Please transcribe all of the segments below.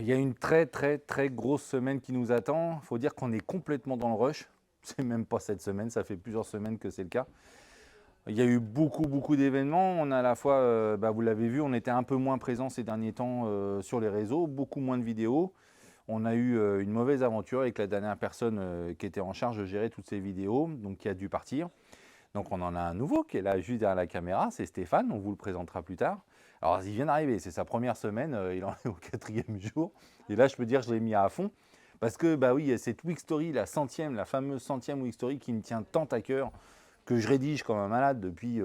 il y a une très grosse semaine qui nous attend. Il faut dire qu'on est complètement dans le rush. C'est même pas cette semaine, ça fait plusieurs semaines que c'est le cas. Il y a eu beaucoup d'événements. On a à la fois, vous l'avez vu, on était un peu moins présent ces derniers temps sur les réseaux, beaucoup moins de vidéos. On a eu une mauvaise aventure avec la dernière personne qui était en charge de gérer toutes ces vidéos, donc qui a dû partir. Donc on en a un nouveau qui est là juste derrière la caméra, c'est Stéphane, on vous le présentera plus tard. Alors il vient d'arriver, c'est sa première semaine, il en est au 4e jour. Et là je peux dire que je l'ai mis à fond. Parce que oui, il y a cette Week Story, la fameuse centième Week Story qui me tient tant à cœur, que je rédige comme un malade depuis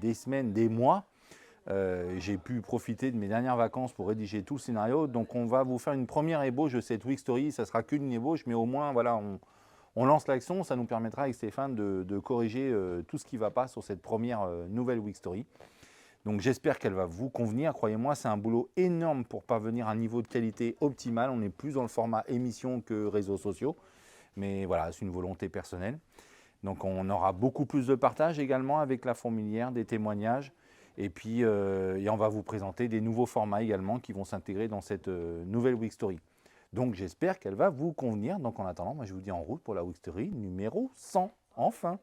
des semaines, des mois. J'ai pu profiter de mes dernières vacances pour rédiger tout le scénario. Donc on va vous faire une première ébauche de cette Week Story. Ça sera qu'une ébauche, mais au moins voilà, on lance l'action. Ça nous permettra avec Stéphane de corriger tout ce qui ne va pas sur cette première nouvelle Week Story. Donc j'espère qu'elle va vous convenir. Croyez-moi, c'est un boulot énorme pour parvenir à un niveau de qualité optimal. On est plus dans le format émission que réseaux sociaux. Mais voilà, c'est une volonté personnelle. Donc on aura beaucoup plus de partage également avec la fourmilière, des témoignages. Et puis on va vous présenter des nouveaux formats également qui vont s'intégrer dans cette nouvelle Week Story. Donc j'espère qu'elle va vous convenir. Donc en attendant, moi je vous dis en route pour la Week Story numéro 100, enfin.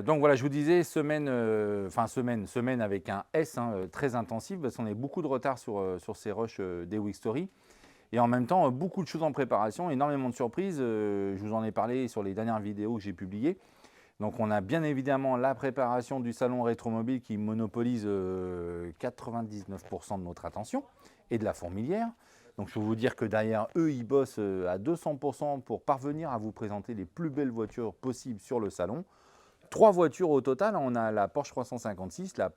Donc voilà, je vous disais semaine avec un S, très intensive, parce qu'on a beaucoup de retard sur ces rushs des Week Story. Et en même temps, beaucoup de choses en préparation, énormément de surprises. Je vous en ai parlé sur les dernières vidéos que j'ai publiées. Donc on a bien évidemment la préparation du salon Rétromobile qui monopolise 99% de notre attention et de la fourmilière. Donc je peux vous dire que derrière eux, ils bossent à 200% pour parvenir à vous présenter les plus belles voitures possibles sur le salon. 3 voitures au total, on a la Porsche 356, la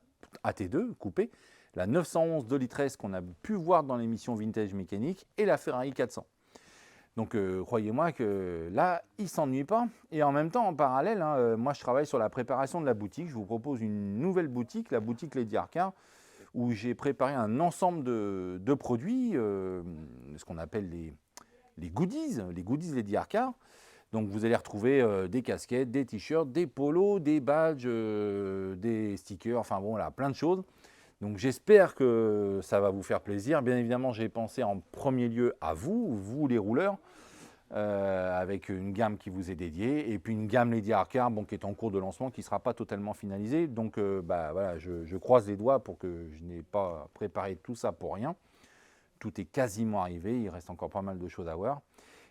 AT2 coupée, la 911 2 litres S qu'on a pu voir dans l'émission Vintage Mécanique et la Ferrari 400. Donc croyez-moi que là, il ne s'ennuie pas. Et en même temps, en parallèle, moi je travaille sur la préparation de la boutique. Je vous propose une nouvelle boutique, la boutique Lady Arcar, où j'ai préparé un ensemble de produits, ce qu'on appelle les goodies Lady Arcar. Donc vous allez retrouver des casquettes, des t-shirts, des polos, des badges, des stickers, enfin bon, là, plein de choses. Donc j'espère que ça va vous faire plaisir. Bien évidemment, j'ai pensé en premier lieu à vous les rouleurs, avec une gamme qui vous est dédiée, et puis une gamme Lady Arcar qui est en cours de lancement, qui ne sera pas totalement finalisée. Donc voilà, je croise les doigts pour que je n'ai pas préparé tout ça pour rien. Tout est quasiment arrivé, il reste encore pas mal de choses à voir.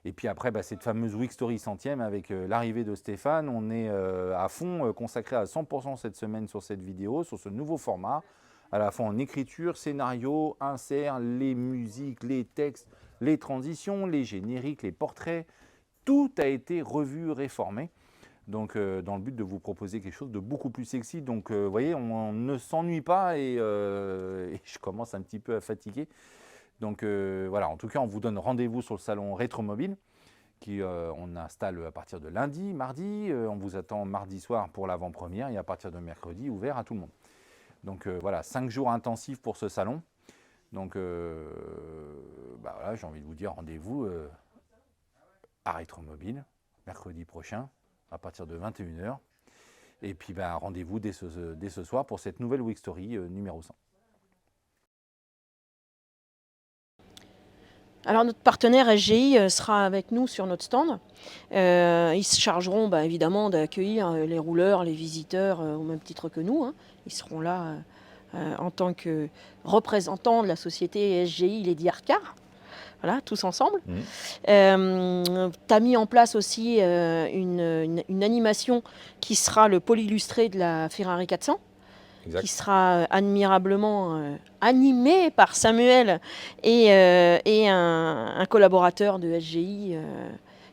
Et puis après, cette fameuse Week Story 100e avec l'arrivée de Stéphane, on est à fond consacré à 100% cette semaine sur cette vidéo, sur ce nouveau format, à la fois en écriture, scénario, insert, les musiques, les textes, les transitions, les génériques, les portraits. Tout a été revu, réformé. Donc dans le but de vous proposer quelque chose de beaucoup plus sexy. Donc vous voyez, on ne s'ennuie pas et je commence un petit peu à fatiguer. Donc voilà, en tout cas, on vous donne rendez-vous sur le salon Rétromobile qui on installe à partir de lundi, mardi. On vous attend mardi soir pour l'avant-première et à partir de mercredi, ouvert à tout le monde. Donc voilà, 5 jours intensifs pour ce salon. Donc voilà, j'ai envie de vous dire rendez-vous à Rétromobile mercredi prochain à partir de 21 h. Et puis rendez-vous dès ce soir pour cette nouvelle Week Story numéro 100. Alors notre partenaire SGI sera avec nous sur notre stand. Ils se chargeront évidemment d'accueillir les rouleurs, les visiteurs au même titre que nous. Ils seront là en tant que représentants de la société SGI Lady Arcar. Voilà, tous ensemble. Tu as mis en place aussi une animation qui sera le pôle illustré de la Ferrari 400. Exact. Qui sera admirablement animé par Samuel et un collaborateur de SGI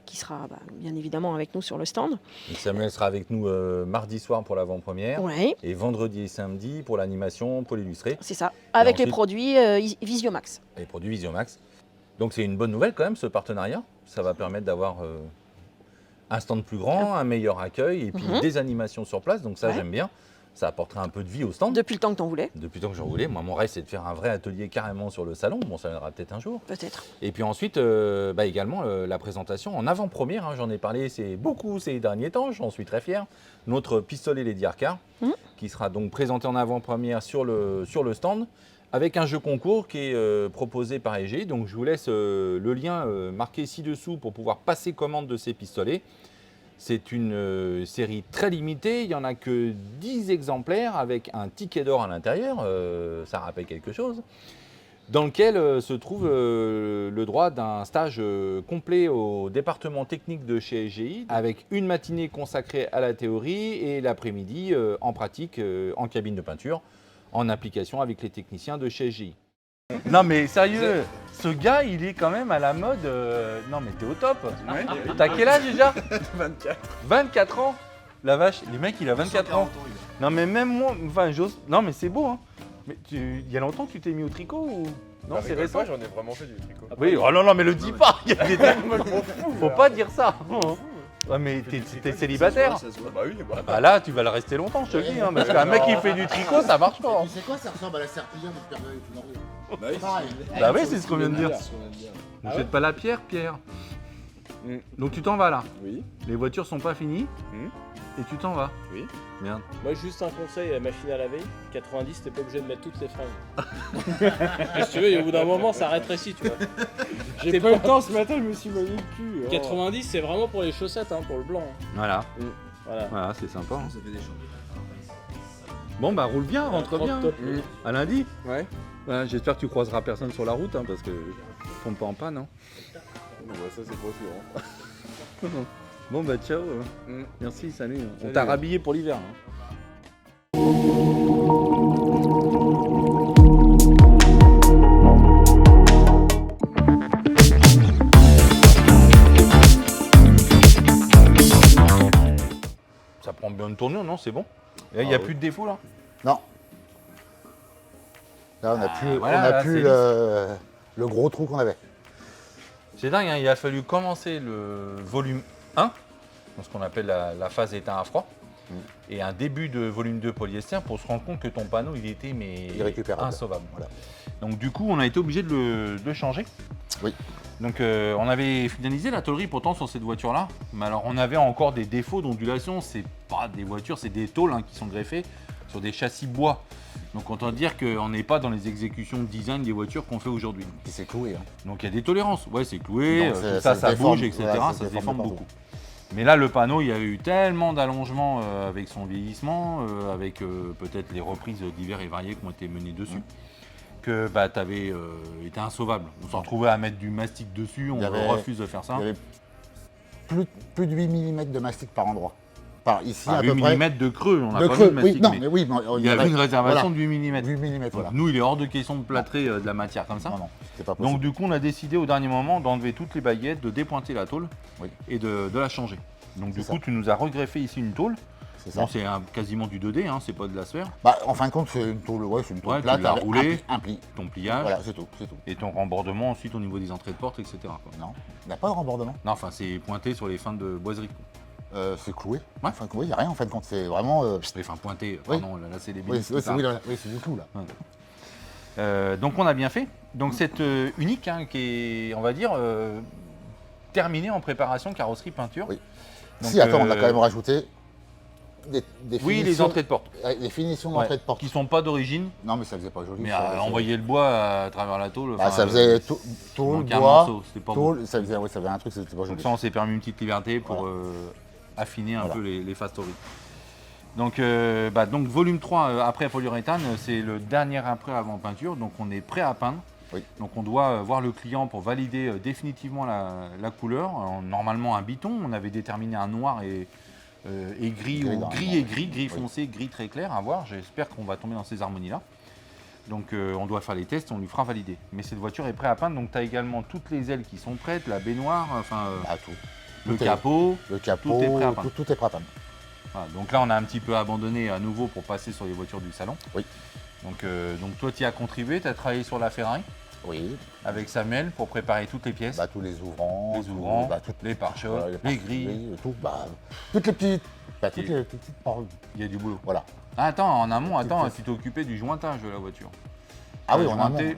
qui sera bien évidemment avec nous sur le stand. Donc Samuel sera avec nous mardi soir pour l'avant-première et vendredi et samedi pour l'animation pôle illustré. C'est ça, avec ensuite, les produits Visiomax. Les produits Visiomax. Donc c'est une bonne nouvelle quand même ce partenariat. Ça va permettre d'avoir un stand plus grand, un meilleur accueil et puis des animations sur place. Donc ça j'aime bien. Ça apportera un peu de vie au stand. Depuis le temps que tu en voulais. Depuis le temps que j'en voulais. Moi, mon rêve, c'est de faire un vrai atelier carrément sur le salon. Bon, ça viendra peut-être un jour. Peut-être. Et puis ensuite, également, la présentation en avant-première. J'en ai parlé beaucoup ces derniers temps. J'en suis très fier. Notre pistolet Lady Arcar, qui sera donc présenté en avant-première sur le stand, avec un jeu concours qui est proposé par EGI. Donc je vous laisse le lien marqué ci-dessous pour pouvoir passer commande de ces pistolets. C'est une série très limitée, il n'y en a que 10 exemplaires avec un ticket d'or à l'intérieur, ça rappelle quelque chose, dans lequel se trouve le droit d'un stage complet au département technique de chez EGI, avec une matinée consacrée à la théorie et l'après-midi en pratique en cabine de peinture, en application avec les techniciens de chez EGI. Non mais sérieux, ce gars il est quand même à la mode, non mais t'es au top. Ouais. T'as quel âge déjà? 24. 24 ans. La vache, les mecs il a 24 ans. Non mais même moi, enfin j'ose, non mais c'est beau hein. Mais il y a longtemps que tu t'es mis au tricot ou? Non c'est récent. Moi j'en ai vraiment fait du tricot. Oui, oh non mais le dis pas, il y a des Moi je m'en fous. faut pas dire ça. Ouais, mais t'es célibataire? Bah oui, bah. Bah là tu vas le rester longtemps, je te le dis, hein, parce qu'un mec qui fait du tricot ça marche pas. Tu sais quoi, ça ressemble à la serpillière du Père Noël tout Norvège. Bah oui. Pareil. Bah oui, c'est ce qu'on vient de dire. Ah Ne ouais faites pas la pierre, Pierre. Mm. Donc tu t'en vas là. Oui. Les voitures sont pas finies et tu t'en vas. Oui. Merde. Moi, juste un conseil à la machine à laver 90, t'es pas obligé de mettre toutes les fringues. Si tu veux, au bout d'un moment, ça rétrécit, tu vois. J'ai pas eu le temps ce matin, je me suis manié le cul. 90, c'est vraiment pour les chaussettes, hein, pour le blanc. hein. Voilà. Voilà. Voilà, c'est sympa. hein. Bon bah roule bien, rentre bien. Top. À lundi. Ouais. Ouais, j'espère que tu croiseras personne sur la route, hein, parce que tombe pas en panne. Hein. Bon, bah ça c'est pas sûr. Hein. Bon bah ciao. Merci, salut. On t'a rhabillé pour l'hiver. hein. Ça prend bien une tournure, non? C'est bon? Il n'y a oui. plus de défaut là? Non. Là, on n'a plus, voilà, on a là, plus c'est le gros trou qu'on avait. C'est dingue, hein, il a fallu commencer le volume 1, dans ce qu'on appelle la phase éteint à froid, et un début de volume 2 polyester pour se rendre compte que ton panneau il était Irrécupérable. insauvable. Voilà. Donc du coup on a été obligé de le changer. Oui. Donc on avait finalisé la tôlerie pourtant sur cette voiture là, mais alors on avait encore des défauts d'ondulation, c'est pas des voitures, c'est des tôles hein, qui sont greffées sur des châssis bois. Donc autant dire qu'on n'est pas dans les exécutions de design des voitures qu'on fait aujourd'hui. Puis c'est cloué. Hein. Donc il y a des tolérances, ouais c'est cloué, Donc, tout ça ça se déforme, bouge, etc. voilà, ça se déforme de beaucoup. Mais là le panneau, il y a eu tellement d'allongements avec son vieillissement, avec peut-être les reprises diverses et variées qui ont été menées dessus, que bah, tu avais été insauvable. On s'en retrouvait à mettre du mastic dessus, on Il y avait- refuse de faire ça. Il y avait plus de 8 mm de mastic par endroit. Par ici, Ah, à 8 peu près. mm de creux, on n'a De pas creux, mis de mastic, oui, non, mais mais oui, il y avait une réservation de 8 mm. 8 mm, Donc, voilà. nous, il est hors de question de plâtrer de la matière comme ça. Non, non, c'était pas possible. Donc du coup, on a décidé au dernier moment d'enlever toutes les baguettes, de dépointer la tôle Oui. et de la changer. Donc du C'est coup, ça. tu nous as regreffé ici une tôle. c'est ça. Bon, c'est quasiment du 2D, hein, c'est pas de la sphère. Bah, en fin de compte, c'est une tôle, c'est une tôle Ouais, tu plate l'as avec roulé. un pli. Ton pliage Voilà, c'est tout, c'est tout. et ton rembordement ensuite au niveau des entrées de porte, etc. quoi. Non, il n'y a pas de rembordement. Non, enfin, c'est pointé sur les fins de boiserie. quoi. C'est cloué. Enfin, il n'y a rien en fin de compte, c'est vraiment. Enfin, pointé, Oui. pardon, là, c'est les Oui, béliers. c'est du clou là. Donc on a bien fait. Donc cette unique hein, qui est, on va dire, terminée en préparation carrosserie peinture. Oui. Donc, Si, attends, on a quand même rajouté des oui, les finitions- entrées de porte. Les finitions Ouais, d'entrée de porte. qui sont pas d'origine, Non, mais ça faisait pas joli. mais ça, ça- envoyer le bois à travers la tôle. Bah, enfin, ça faisait il tôle, manquait un bois, morceau, c'était pas beau. tôle, ça faisait, ouais, ça faisait un truc, c'était pas Donc joli. ça, on s'est permis une petite liberté pour Voilà. affiner un Voilà. peu les factories. Donc, donc volume 3 après polyuréthane, c'est le dernier après avant peinture. Donc on est prêt à peindre. Oui. Donc on doit voir le client pour valider définitivement la couleur. Alors, normalement un biton, on avait déterminé un noir et gris, Gris ou dans- gris et gris, gris Oui. foncé, gris très clair, à voir. J'espère qu'on va tomber dans ces harmonies-là. Donc on doit faire les tests, on lui fera valider. Mais cette voiture est prête à peindre, donc tu as également toutes les ailes qui sont prêtes, la baignoire, enfin Bah, tout. le tout est- capot. Le capot, tout est prêt à peindre. tout est prêt à peindre. Voilà, donc là, on a un petit peu abandonné à nouveau pour passer sur les voitures du salon. Oui. Donc toi, tu y as contribué, tu as travaillé sur la Ferrari Oui, avec Samuel pour préparer toutes les pièces, bah, tous les ouvrants, les ouvrants, bah, toutes les pare-chocs, voilà, les pare-chocs, grilles. tout, bah, toutes les petites, toutes Et- les petites paroles. Il y a du boulot. Voilà. Ah, attends, en amont, attends, pièces. tu t'es occupé du jointage de la voiture. Ah oui, on a jointé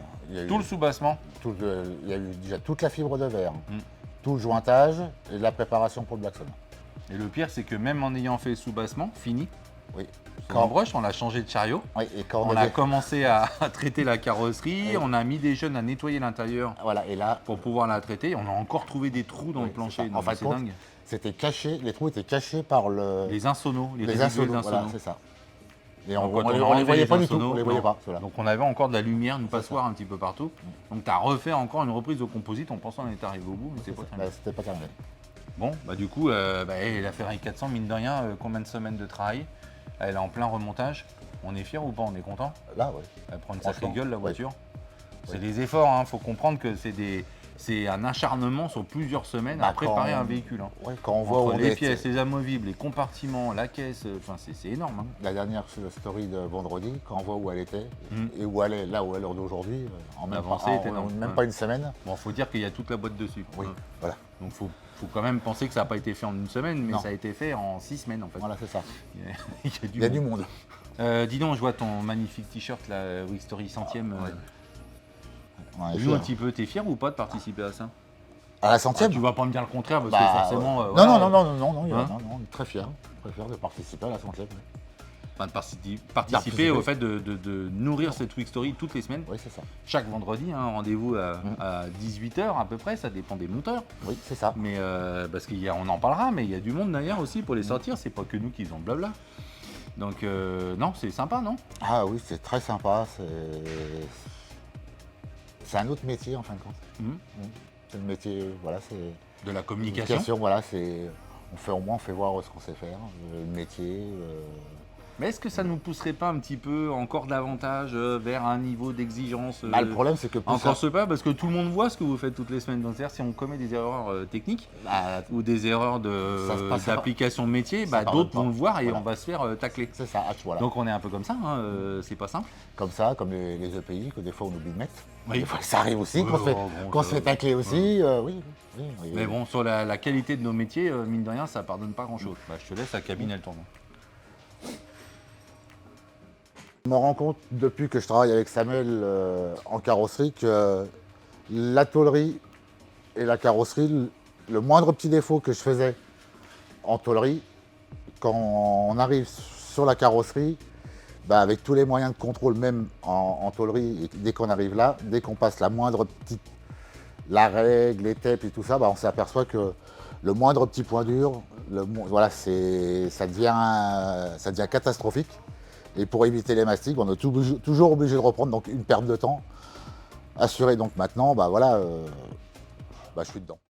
tout le soubassement. il y a eu déjà toute la fibre de verre, Mm. tout le jointage et la préparation pour le blackson. Et le pire, c'est que même en ayant fait le soubassement fini, Oui. En brush, on a changé de chariot. Oui, et quand On a commencé à traiter la carrosserie, Oui. on a mis des jeunes à nettoyer l'intérieur Voilà, et là, pour pouvoir la traiter. On a encore trouvé des trous dans Oui, le plancher, c'est ça. En donc fin de c'est compte, dingue. c'était caché, les trous étaient cachés par le... Les insonos, les les résiduels insonos, d'insonos. voilà, c'est ça. Et Donc, on quand les a enlevé voyait pas du tout, insonos, on les voyait non. pas, ceux-là. Donc on avait encore de la lumière, une C'est passoire un petit peu partout. Donc tu as refait encore une reprise au composite en pensant qu'on était arrivé au bout, mais c'est pas terminé. C'était pas terminé. Bon, bah du coup, la Ferrari 400, mine de rien, combien de semaines de travail? Elle est en plein remontage. On est fiers ou pas? On est content? Là, oui. Elle prend une sacrée Franchement, gueule la oui. voiture. C'est Oui. des efforts, hein. Faut comprendre que c'est un acharnement sur plusieurs semaines à Bah, préparer quand- un véhicule. Hein. Ouais, quand on voit où Entre on les est, pièces, les amovibles, les compartiments, la caisse, enfin c'est énorme. Hein. la dernière story de vendredi, quand on voit où elle était Mhm. et où elle est, là où elle est d'aujourd'hui, en même, L'avancée pas, était énorme, même ouais. pas une semaine. Bon, faut dire qu'il y a toute la boîte dessus. Oui, Hein. voilà. Donc faut quand même penser que ça n'a pas été fait en une semaine, mais Non. ça a été fait en 6 semaines en fait. Voilà, c'est ça. Il y a Il y a du monde. Dis donc, je vois ton magnifique t-shirt, la Week Story 100e. Ouais. On est Dis-nous fiers. un petit peu, t'es fier ou pas de participer à ça? À la Ah, centième. tu vas pas me dire le contraire parce Bah, que forcément. non, voilà, non, Hein non, très fier de participer à la centième. enfin, de participer Participer. au fait de nourrir cette Week Story toutes les semaines, Oui, c'est ça. chaque vendredi, hein, rendez-vous à 18h à peu près, ça dépend des monteurs. Oui, c'est ça. Mais parce qu'on en parlera, mais il y a du monde derrière aussi pour les sortir, c'est pas que nous qui faisons le blabla. Donc non, c'est sympa, non? Ah oui, c'est très sympa. C'est un autre métier en fin de compte. Mhm. C'est le métier, voilà, c'est De la communication. voilà, c'est au moins on fait voir ce qu'on sait faire, le métier. Mais est-ce que ça nous pousserait pas un petit peu encore davantage vers un niveau d'exigence Bah, le problème c'est que plus encore ça- ce pas, parce que tout le monde voit ce que vous faites toutes les semaines. Donc c'est-à-dire si on commet des erreurs techniques bah, ou des erreurs Ça se passe pas. d'application métier, bah, pardonne d'autres pas. vont le voir et Voilà. on va se faire tacler. c'est ça, voilà. Donc on est un peu comme ça, hein, c'est pas simple. Comme ça, comme les EPI, que des fois on oublie de mettre. Oui. Des fois ça arrive aussi, Oui, qu'on se fait, bon, qu'on ça se fait va. tacler aussi. Oui. Mais bon, sur la qualité de nos métiers, mine de rien, ça pardonne pas grand-chose. Bah, je te laisse, la cabine elle tourne. Je me rends compte depuis que je travaille avec Samuel en carrosserie que la tôlerie et la carrosserie, le moindre petit défaut que je faisais en tôlerie, quand on arrive sur la carrosserie, bah avec tous les moyens de contrôle, même en tôlerie, et dès qu'on arrive là, dès qu'on passe la moindre petite, la règle, les tapes et tout ça, bah on s'aperçoit que le moindre petit point dur, voilà, ça devient catastrophique. Et pour éviter les mastiques, on est toujours obligé de reprendre, donc une perte de temps assurée. Donc maintenant, bah voilà, je suis dedans.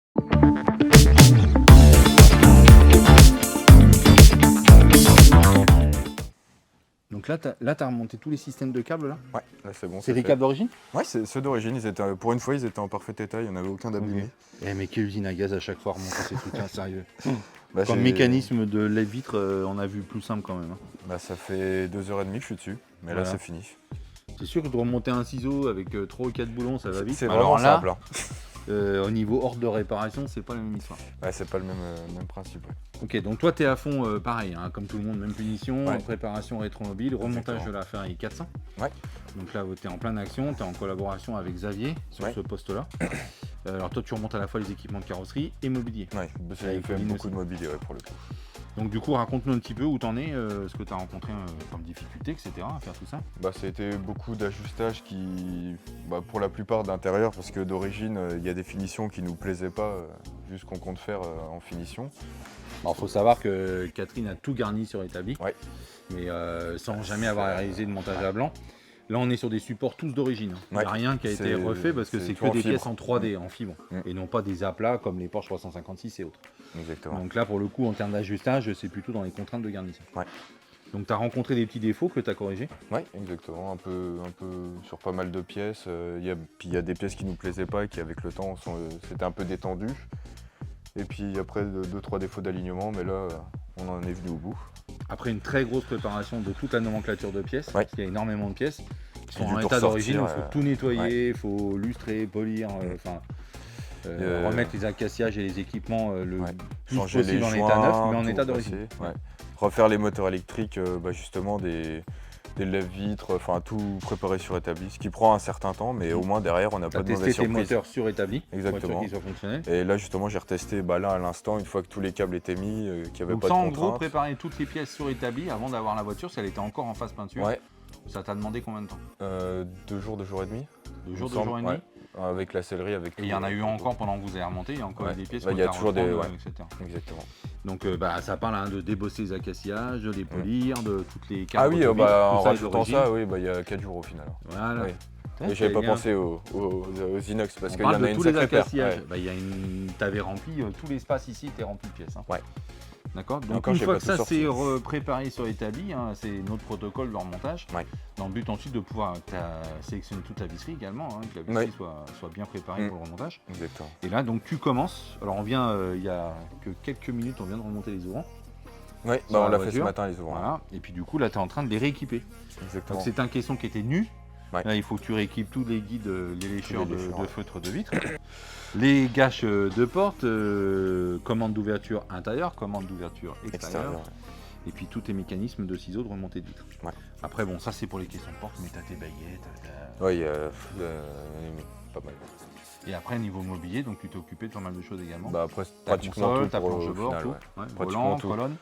Donc là, t'as remonté tous les systèmes de câbles là? Ouais, là c'est bon. C'est des fait. câbles d'origine? Ouais, c'est ceux d'origine. Pour une fois, ils étaient en parfait état. Il n'y en avait aucun d'abîmé. Eh mais quelle usine à gaz à chaque fois remonter ces trucs là, sérieux. Bah, Comme j'ai- mécanisme de lève-vitre, on a vu plus simple quand même. Hein. Bah, ça fait 2h30 que je suis dessus. Mais Voilà. là, c'est fini. C'est sûr que de remonter un ciseau avec 3 ou 4 boulons, ça va vite. C'est Mais vraiment alors là, simple. Hein. au niveau ordre de réparation, c'est pas la même histoire. Ouais, c'est pas le même principe. Ouais. Ok, donc toi, t'es à fond, pareil, hein, comme tout le monde, même punition, Ouais. préparation rétromobile, remontage Exactement. de la Ferrari 400. Ouais. Donc là, t'es en pleine action, t'es en collaboration avec Xavier sur Ouais. ce poste-là. Alors toi, tu remontes à la fois les équipements de carrosserie et mobilier. Ouais, j'ai Avec fait Pauline beaucoup aussi. de mobilier ouais, pour le coup. Donc du coup, raconte-nous un petit peu où t'en es, ce que t'as rencontré comme difficulté, etc. à faire tout ça. Bah, ça a été beaucoup d'ajustages pour la plupart d'intérieur, parce que d'origine, il y a des finitions qui nous plaisaient pas, vu ce qu'on compte faire en finition. Alors, faut savoir que Catherine a tout garni sur établi, Ouais. mais sans jamais avoir réalisé de montage à blanc. Là, on est sur des supports tous d'origine. Il n'y Ouais. a rien qui a été C'est- refait parce que c'est c'est tout que en des fibre. pièces en 3D, en fibre, Mm. et non pas des aplats comme les Porsche 356 et autres. Exactement. Donc là, pour le coup, en termes d'ajustage, c'est plutôt dans les contraintes de garnissage. Ouais. Donc, tu as rencontré des petits défauts que tu as corrigés. Oui, exactement. Un peu sur pas mal de pièces. Puis il y a des pièces qui nous plaisaient pas et qui, avec le temps, c'était un peu détendu. Et puis après, 2-3 défauts d'alignement, mais là, on en est venu au bout. Après une très grosse préparation de toute la nomenclature de pièces, Ouais. parce qu'il y a énormément de pièces qui sont dû en tout état d'origine, il ressortir, faut tout nettoyer, il faut lustrer, polir, remettre les acaciages et les équipements le Ouais. plus Changer possible les en joints, état neuf, mais en tout état d'origine. repasser, ouais. Refaire les moteurs électriques, justement, des lève-vitres, enfin tout préparé sur établi, ce qui prend un certain temps, mais au moins derrière on n'a Tu as pas de mauvaise testé tes surprise. moteurs surétablis, Exactement. pour qu'ils soient fonctionnels. Et là justement j'ai retesté là à l'instant, une fois que tous les câbles étaient mis, qu'il n'y avait Donc pas ça, de en gros, contraintes. préparer toutes les pièces surétablies avant d'avoir la voiture, si elle était encore en phase peinture, Ouais, ça t'a demandé combien de temps? 2 jours et demi. 2 jours, il 2 me jours et semble, demi? ouais. Avec la sellerie, avec Et il y en a eu encore pendant que vous avez remonté, il y a encore eu Ouais. des pièces Là, qu'on il y a t'a toujours des- reprendre, ouais. etc. Exactement. Donc ça parle hein, de débosser les acacillages, de les polir, de toutes les cartes. Ah oui, en tout ça est rajoutant d'origine. ça, oui, il y a 4 jours au final. Voilà. Oui. Ouais, Et j'avais pas bien. pensé aux inox parce On qu'il y parle en de a une tous les sacrée paire. acacillages. Ouais. Bah, t'avais rempli tout l'espace ici, t'es rempli de pièces. Hein. Ouais. D'accord. Donc Encore, une j'ai fois pas que tout ça sorti. c'est préparé sur établi, hein, c'est notre protocole de remontage. Ouais. Dans le but ensuite de pouvoir sélectionner toute la visserie également, hein, que la visserie soit bien préparée pour le remontage. Exactement. Et là donc tu commences. Alors on vient, il y a que quelques minutes, on vient de remonter les ouvrants. Oui, Sur la on l'a fait ce voiture. matin les ouvrants. Voilà. Et puis du coup là tu es en train de les rééquiper. Exactement. Donc c'est un caisson qui était nu. Ouais. Là, il faut que tu rééquipes tous les guides, les lécheurs de lécheurs, ouais. feutre de vitre, les gâches de porte, commande d'ouverture intérieure, commande d'ouverture extérieure, Extérieur. et puis tous tes mécanismes de ciseaux de remontée de vitre. Ouais. Après bon ça c'est pour les caissons de porte, mais tu as tes baguettes, Oui, pas mal. et après niveau mobilier, donc tu t'es occupé de pas mal de choses également. Bah après, Ta pratiquement console, tout ta pour, planche de au bord, final, tout. ouais. Ouais, Pratiquement volant, tout. colonne.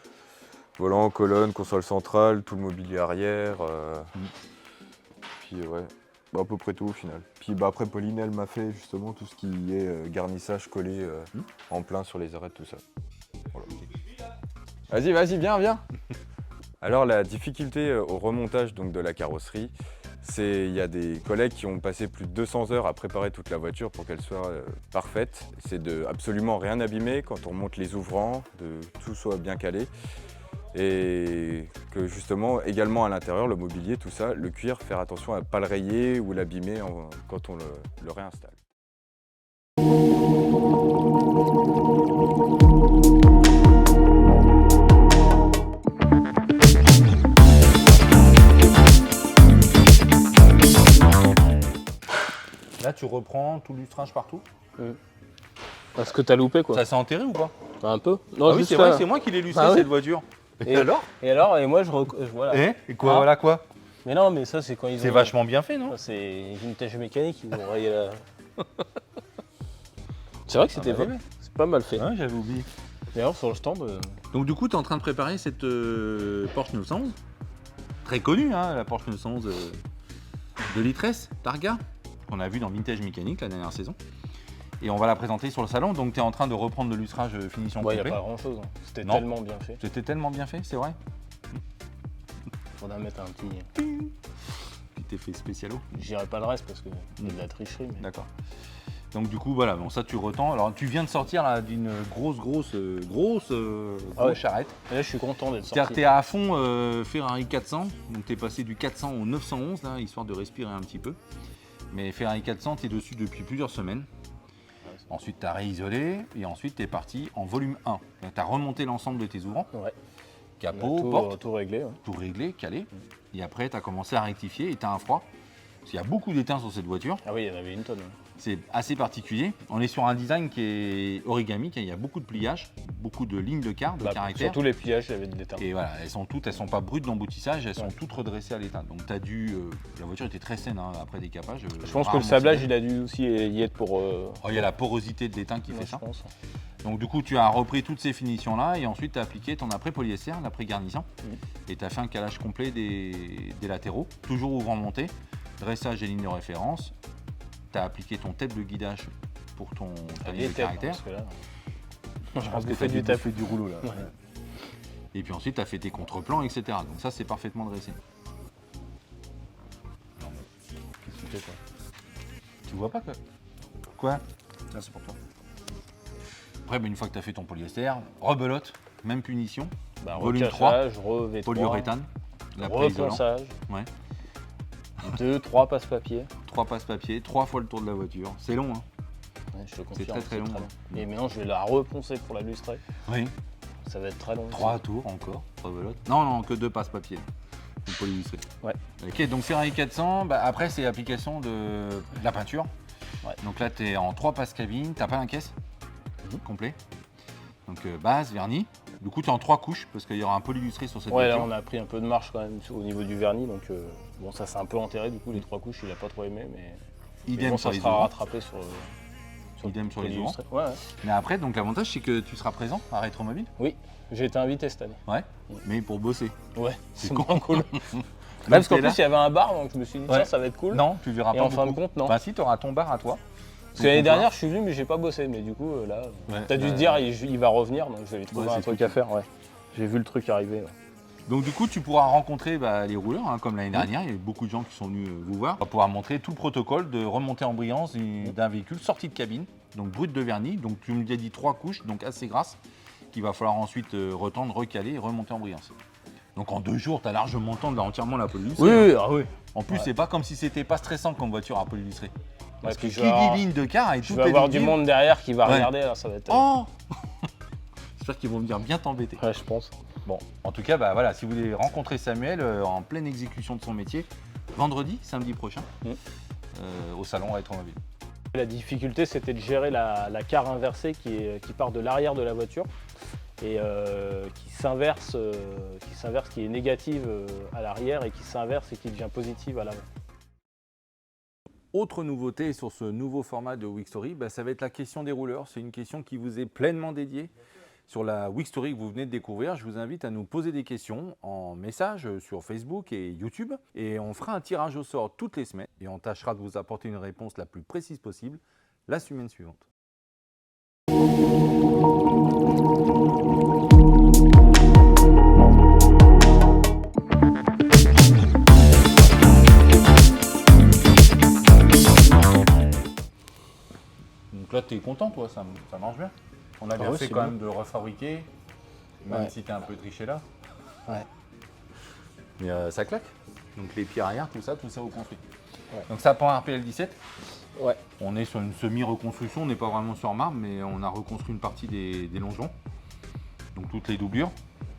Volant, colonne, console centrale, tout le mobilier arrière. Puis ouais, à peu près tout au final. Puis après Pauline, elle m'a fait justement tout ce qui est garnissage collé en plein sur les arêtes, tout ça. Voilà. Vas-y, viens. Alors la difficulté au remontage donc, de la carrosserie, c'est il y a des collègues qui ont passé plus de 200 heures à préparer toute la voiture pour qu'elle soit parfaite. C'est de absolument rien abîmer quand on remonte les ouvrants, de tout soit bien calé. Et que justement, également à l'intérieur, le mobilier, tout ça, le cuir, faire attention à ne pas le rayer ou l'abîmer quand on le réinstalle. Là tu reprends tout l'ustrage partout. Parce que t'as loupé quoi. Ça s'est enterré ou pas? Un peu. Non, Ah oui juste c'est vrai, là. c'est moi qui l'ai lustré Ah oui. cette voiture. Et alors Et moi voilà. Et quoi, Ah. voilà quoi? Mais non, mais ça c'est quand ils ont. C'est vachement bien fait non? Ça, c'est vintage mécanique, ils ont rayé la. C'est vrai que c'était bah pas... oui. c'est pas mal fait. Ouais, j'avais oublié. D'ailleurs sur le stand. Donc du coup, tu es en train de préparer cette Porsche 911, très connue, hein, la Porsche 911 de Litresse, Targa, qu'on a vu dans Vintage Mécanique la dernière saison. Et on va la présenter sur le salon, donc tu es en train de reprendre de lustrage finition Il n'y a complet. pas grand chose. C'était Non. tellement bien fait. C'était tellement bien fait, c'est vrai. Faudra mettre un petit. Petit effet spécialo. J'irai pas le reste parce que c'est de la tricherie. Mais... D'accord. Donc du coup, voilà, bon, ça tu retends. Alors tu viens de sortir là d'une grosse Ah ouais. charrette. Et là je suis content d'être C'est-à-dire que sorti. tu es à fond Ferrari 400, donc tu es passé du 400 au 911, là, histoire de respirer un petit peu. Mais Ferrari 400, tu es dessus depuis plusieurs semaines. Ensuite, tu as réisolé et ensuite tu es parti en volume 1. Tu as remonté l'ensemble de tes ouvrants, Ouais. capot, tout, porte, tout réglé. Ouais. tout réglé, calé. Et après, tu as commencé à rectifier et tu as un froid. Parce qu'il y a beaucoup d'étain sur cette voiture. Ah oui, il y en avait une tonne. C'est assez particulier. On est sur un design qui est origamique, il y a beaucoup de pliages, beaucoup de lignes de quart, de caractères. Surtout les pliages, il y avait de l'étain. Et voilà, elles sont pas brutes d'emboutissage, elles sont toutes redressées à l'étain. Donc tu as dû, la voiture était très saine hein, après décapage. Je pense que le sablage, il a dû aussi y être pour. Oh, il y a la porosité de l'étain qui moi, fait je ça. pense. Donc du coup, tu as repris toutes ces finitions là et ensuite tu as appliqué ton après-polyester, l'après-garnissant. Et tu as fait un calage complet des latéraux, toujours ouvrant monté, dressage et ligne de référence. Tu as appliqué ton tête de guidage pour ton palier de caractère. Parce que là, Je pense que bouffer tu du as tap. fait du rouleau là. Ouais. Et puis ensuite, tu as fait tes contreplans, etc. Donc ça, c'est parfaitement dressé. Qu'est-ce que tu fais, toi? Tu vois pas que... Quoi? Là, c'est pour toi. Après, une fois que tu as fait ton polyester, rebelote, même punition, bah, volume recassage, revêtement, polyuréthane, l'après-isolant, reponçage, Ouais. 2, 3 passe-papier. 3 passe-papier, 3 fois le tour de la voiture. C'est long, hein? Ouais, je te confirme, très, très long, hein. Et maintenant, je vais la reponcer pour la lustrer. Oui. Ça va être très long. 3 tours encore, rebelote. Non, que 2 passe-papier. Pour polyillustrer. Ouais. Ok, donc Ferrari 400, bah, après c'est l'application de la peinture. Ouais. Donc là tu es en 3 passes cabines, t'as pas un caisse complet. Donc base, vernis, Du coup, tu es en 3 couches parce qu'il y aura un polylustré sur cette Ouais, là voiture. on a pris un peu de marche quand même au niveau du vernis, donc bon, ça s'est un peu enterré, du coup les 3 couches il a pas trop aimé, mais Idem bon, sur ça les sera auvents. rattrapé sur Idem sur le les auvents. illustré. Ouais, ouais. Mais après, donc l'avantage, c'est que tu seras présent à Rétromobile. Oui, j'ai été invité cette année. Ouais. Mais pour bosser. Ouais, C'est c'est con. moins cool. Donc, Parce qu'en t'es là. plus il y avait un bar, donc je me suis dit Ouais. tiens ça va être cool. Non, tu verras Et pas en fin de beaucoup. compte, non. Enfin, si, tu auras ton bar à toi. Parce que l'année dernière je suis venu mais j'ai pas bossé, mais du coup là, Ouais, t'as dû te dire il va revenir, donc je vais lui trouver Ouais, un c'est truc à faire. Ouais. J'ai vu le truc arriver. Ouais. Donc du coup, tu pourras rencontrer les rouleurs, hein, comme l'année dernière. Il y a eu beaucoup de gens qui sont venus vous voir. On va pouvoir montrer tout le protocole de remontée en brillance d'un véhicule sorti de cabine, donc brut de vernis. Donc tu me l'as dit 3 couches, donc assez grasses, qu'il va falloir ensuite retendre, recaler et remonter en brillance. Donc en 2 jours, tu as largement le temps de entièrement la polylustrée. Oui, ah oui. En plus, Ouais. c'est pas comme si c'était pas stressant comme voiture à polylustrée. Parce puis que je qui vais avoir- dit ligne de car et Je tout vais est avoir du visible. monde derrière qui va Ouais. regarder, alors ça va être. Oh J'espère qu'ils vont venir bien t'embêter. Ouais, je pense. Bon, en tout cas, bah, voilà, si vous voulez rencontrer Samuel en pleine exécution de son métier, vendredi, samedi prochain, au salon Rétromobile. La difficulté, c'était de gérer la carre inversée qui part de l'arrière de la voiture et qui s'inverse, qui est négative à l'arrière et qui s'inverse et qui devient positive à l'avant. Autre nouveauté sur ce nouveau format de Wixtory, bah, ça va être la question des rouleurs. C'est une question qui vous est pleinement dédiée sur la Wixtory que vous venez de découvrir. Je vous invite à nous poser des questions en message sur Facebook et YouTube. Et on fera un tirage au sort toutes les semaines et on tâchera de vous apporter une réponse la plus précise possible la semaine suivante. Donc là, tu es content, toi, ça marche bien. On a bien ouais, fait c'est quand bien. même de refabriquer, même Ouais. si tu es un peu triché là. Ouais. Mais ça claque. Donc les pieds arrière, tout ça au construit. Ouais. Donc ça prend un RPL 17. Ouais. On est sur une semi-reconstruction, on n'est pas vraiment sur marbre, mais on a reconstruit une partie des longeons. Donc toutes les doublures.